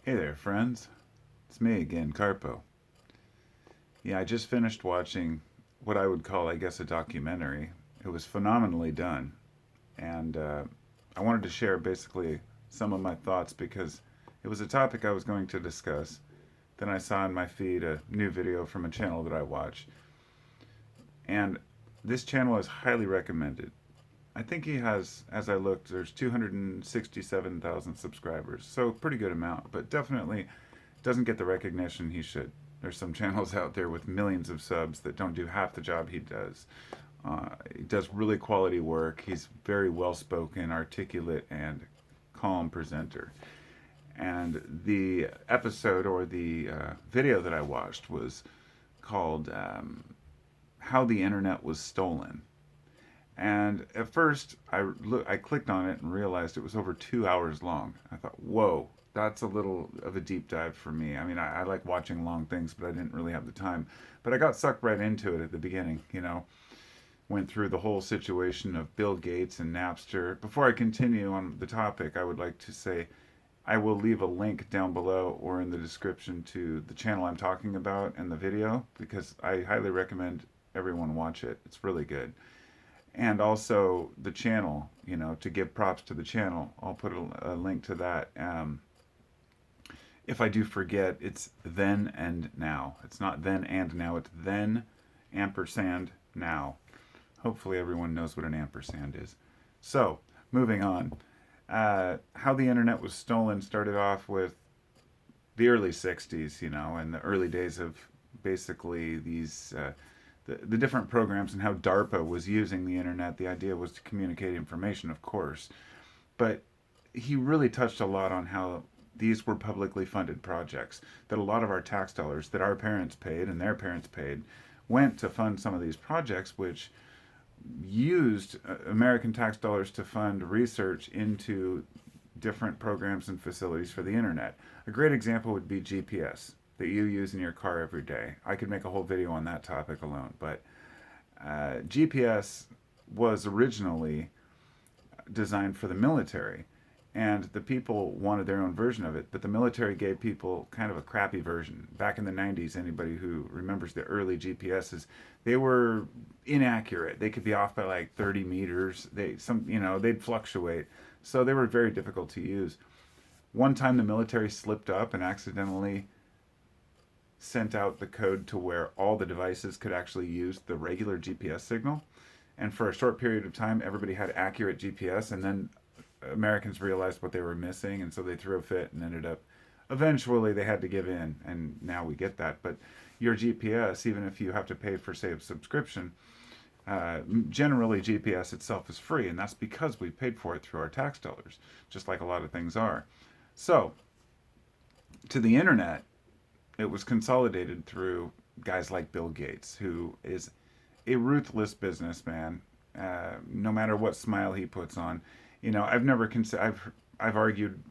Hey there, friends. It's me again, Carpo. Yeah, I just finished watching what I would call, I guess, a documentary. It was phenomenally done. And I wanted to share basically some of my thoughts because it was a topic I was going to discuss. Then I saw in my feed a new video from a channel that I watch. And this channel is highly recommended. I think he has, as I looked, there's 267,000 subscribers. So, pretty good amount, but definitely doesn't get the recognition he should. There's some channels out there with millions of subs that don't do half the job he does. He does really quality work. He's very well spoken, articulate, and calm presenter. And the episode or the video that I watched was called How the Internet Was Stolen. And at first, I clicked on it and realized it was over 2 hours long. I thought, whoa, that's a little of a deep dive for me. I mean, I like watching long things, but I didn't really have the time. But I got sucked right into it at the beginning, went through the whole situation of Bill Gates and Napster. Before I continue on the topic, I would like to say I will leave a link down below or in the description to the channel I'm talking about and the video because I highly recommend everyone watch it. It's really good. And also the channel, to give props to the channel. I'll put a link to that. If I do forget, it's then and now. It's not then and now, it's then ampersand now. Hopefully everyone knows what an ampersand is. So, moving on. How the internet was stolen started off with the early 60s, and the early days of basically these the different programs and how DARPA was using the internet. The idea was to communicate information, of course, but he really touched a lot on how these were publicly funded projects, that a lot of our tax dollars that our parents paid and their parents paid went to fund some of these projects, which used American tax dollars to fund research into different programs and facilities for the internet. A great example would be GPS that you use in your car every day. I could make a whole video on that topic alone, but GPS was originally designed for the military, and the people wanted their own version of it, but the military gave people kind of a crappy version. Back in the 90s, anybody who remembers the early GPSs, they were inaccurate. They could be off by like 30 meters. They'd fluctuate. So they were very difficult to use. One time the military slipped up and accidentally sent out the code to where all the devices could actually use the regular GPS signal. And for a short period of time, everybody had accurate GPS, and then Americans realized what they were missing, and so they threw a fit and ended up. Eventually, they had to give in, and now we get that. But your GPS, even if you have to pay for, say, a subscription, generally GPS itself is free, and that's because we paid for it through our tax dollars, just like a lot of things are. So, to the internet, it was consolidated through guys like Bill Gates, who is a ruthless businessman. No matter what smile he puts on, I've never I've argued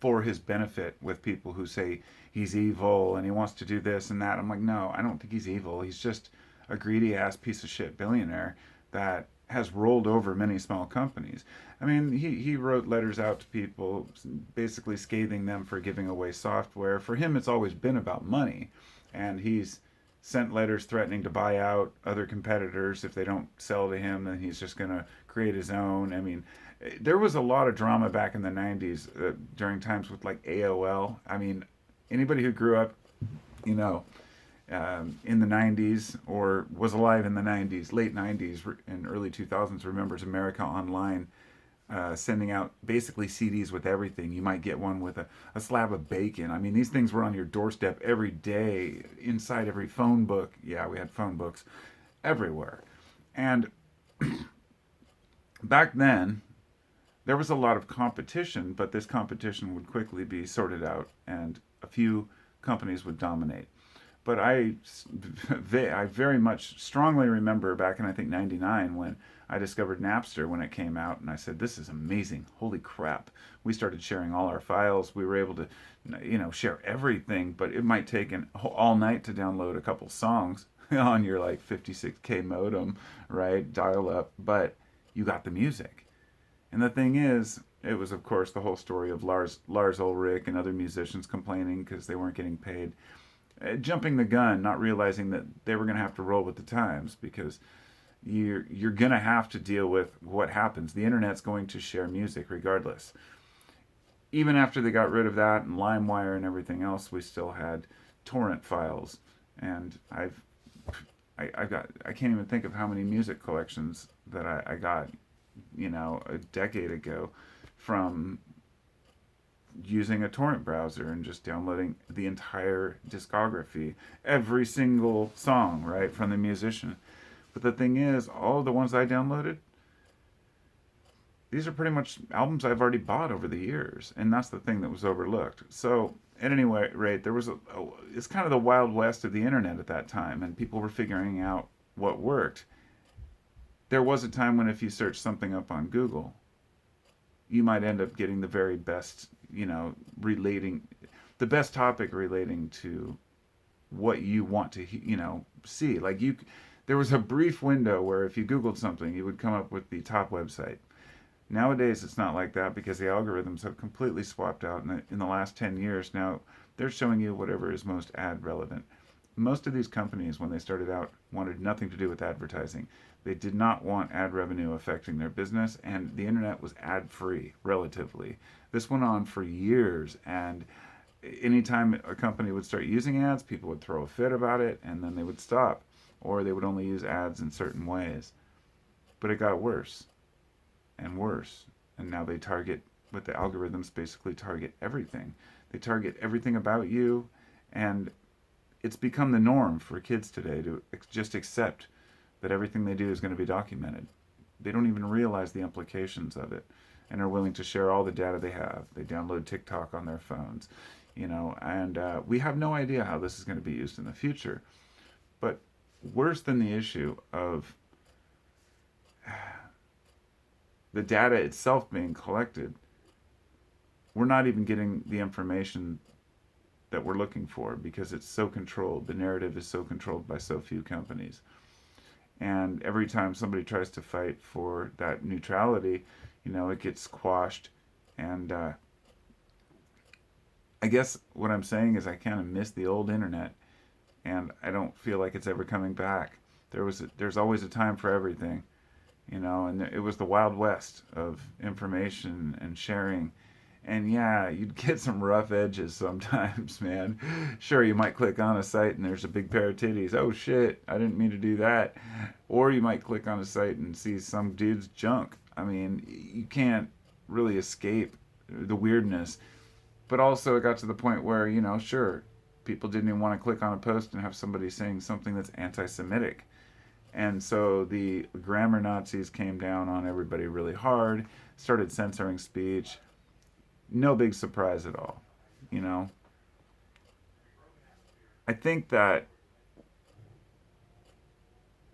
for his benefit with people who say he's evil and he wants to do this and that. I'm like, no, I don't think he's evil. He's just a greedy ass piece of shit billionaire that has rolled over many small companies. I mean, he wrote letters out to people basically scathing them for giving away software. For him, it's always been about money. And he's sent letters threatening to buy out other competitors. If they don't sell to him, then he's just going to create his own. I mean, there was a lot of drama back in the 90s during times with like AOL. I mean, anybody who grew up, in the 90s or was alive in the 90s, late 90s and early 2000s remembers America Online sending out basically CDs with everything. You might get one with a slab of bacon. I mean, these things were on your doorstep every day, inside every phone book. Yeah, we had phone books everywhere. And back then, there was a lot of competition, but this competition would quickly be sorted out and a few companies would dominate. But I very much strongly remember back in, I think, 99 when I discovered Napster when it came out, and I said, this is amazing. Holy crap. We started sharing all our files. We were able to, share everything, but it might take all night to download a couple songs on your like 56K modem, right? Dial up, but you got the music. And the thing is, it was, of course, the whole story of Lars Ulrich and other musicians complaining because they weren't getting paid, jumping the gun, not realizing that they were going to have to roll with the times because you're going to have to deal with what happens. The internet's going to share music regardless. Even after they got rid of that and LimeWire and everything else, we still had torrent files, and I can't even think of how many music collections that I got, a decade ago from using a torrent browser and just downloading the entire discography, every single song, right, from the musician. But the thing is, all of the ones I downloaded, these are pretty much albums I've already bought over the years, and that's the thing that was overlooked. So, at any rate, there was it's kind of the wild west of the internet at that time, and people were figuring out what worked. There was a time when if you searched something up on Google, you might end up getting the very best, relating, the best topic relating to what you want to, see. Like there was a brief window where if you Googled something, you would come up with the top website. Nowadays, it's not like that because the algorithms have completely swapped out in the last 10 years. Now, they're showing you whatever is most ad relevant. Most of these companies, when they started out, wanted nothing to do with advertising. They did not want ad revenue affecting their business, and the internet was ad free, relatively. This went on for years, and anytime a company would start using ads, people would throw a fit about it, and then they would stop, or they would only use ads in certain ways. But it got worse and worse. And now they target, with the algorithms, basically target everything. They target everything about you, and it's become the norm for kids today to just accept that everything they do is going to be documented. They don't even realize the implications of it and are willing to share all the data they have. They download TikTok on their phones, and we have no idea how this is going to be used in the future. But worse than the issue of the data itself being collected, we're not even getting the information that we're looking for because it's so controlled. The narrative is so controlled by so few companies. And every time somebody tries to fight for that neutrality, it gets squashed. And I guess what I'm saying is I kind of miss the old internet, and I don't feel like it's ever coming back. There's always a time for everything. And it was the Wild West of information and sharing. And yeah, you'd get some rough edges sometimes, man. Sure, you might click on a site and there's a big pair of titties. Oh shit, I didn't mean to do that. Or you might click on a site and see some dude's junk. I mean, you can't really escape the weirdness. But also, it got to the point where, sure, people didn't even want to click on a post and have somebody saying something that's anti Semitic. And so the grammar Nazis came down on everybody really hard, started censoring speech. No big surprise at all, I think that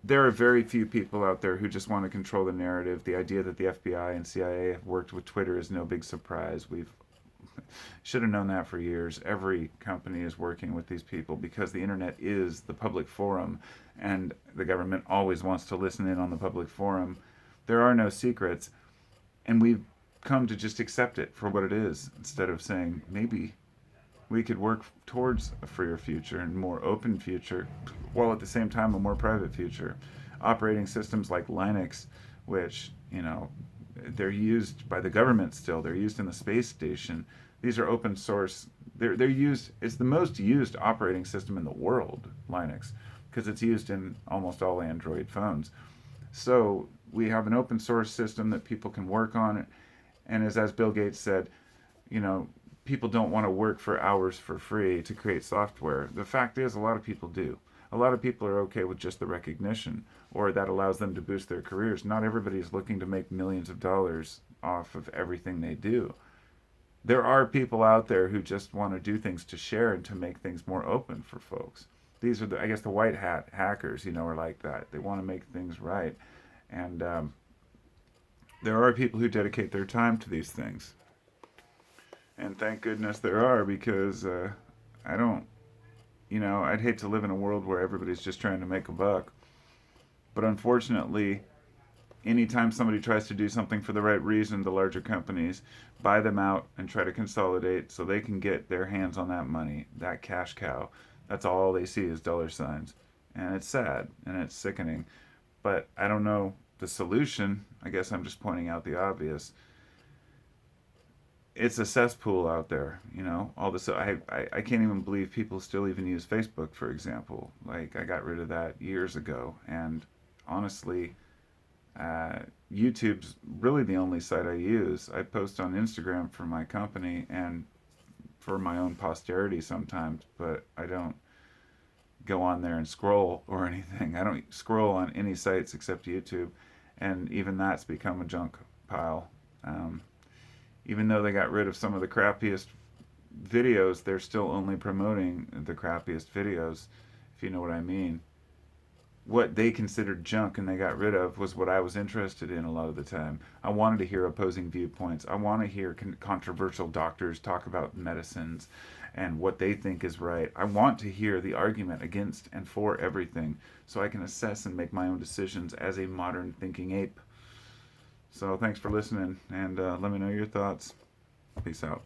there are very few people out there who just want to control the narrative. The idea that the FBI and CIA have worked with Twitter is no big surprise. We've should have known that for years. Every company is working with these people because the internet is the public forum, and the government always wants to listen in on the public forum. There are no secrets, and we've come to just accept it for what it is instead of saying maybe we could work towards a freer future and more open future, while at the same time a more private future. Operating systems like Linux, which, they're used by the government still. They're used in the space station. These are open source. They're used. It's the most used operating system in the world, Linux, because it's used in almost all Android phones. So we have an open source system that people can work on. And as Bill Gates said, people don't want to work for hours for free to create software. The fact is, a lot of people do. A lot of people are okay with just the recognition, or that allows them to boost their careers. Not everybody is looking to make millions of dollars off of everything they do. There are people out there who just want to do things to share and to make things more open for folks. These are, I guess, the white hat hackers, are like that. They want to make things right. And there are people who dedicate their time to these things. And thank goodness there are, because I don't, I'd hate to live in a world where everybody's just trying to make a buck. But unfortunately, anytime somebody tries to do something for the right reason, the larger companies buy them out and try to consolidate so they can get their hands on that money, that cash cow. That's all they see is dollar signs. And it's sad and it's sickening. But I don't know the solution. I guess I'm just pointing out the obvious. It's a cesspool out there, you know. All this, I can't even believe people still even use Facebook, for example. Like, I got rid of that years ago, and honestly, uh, YouTube's really the only site I use. I post on Instagram for my company and for my own posterity sometimes, but I don't go on there and scroll or anything. I don't scroll on any sites except YouTube, and even that's become a junk pile. Um, Even though they got rid of some of the crappiest videos, they're still only promoting the crappiest videos, if you know what I mean. What they considered junk and they got rid of was what I was interested in a lot of the time. I wanted to hear opposing viewpoints. I want to hear controversial doctors talk about medicines and what they think is right. I want to hear the argument against and for everything so I can assess and make my own decisions as a modern thinking ape. So thanks for listening, and let me know your thoughts. Peace out.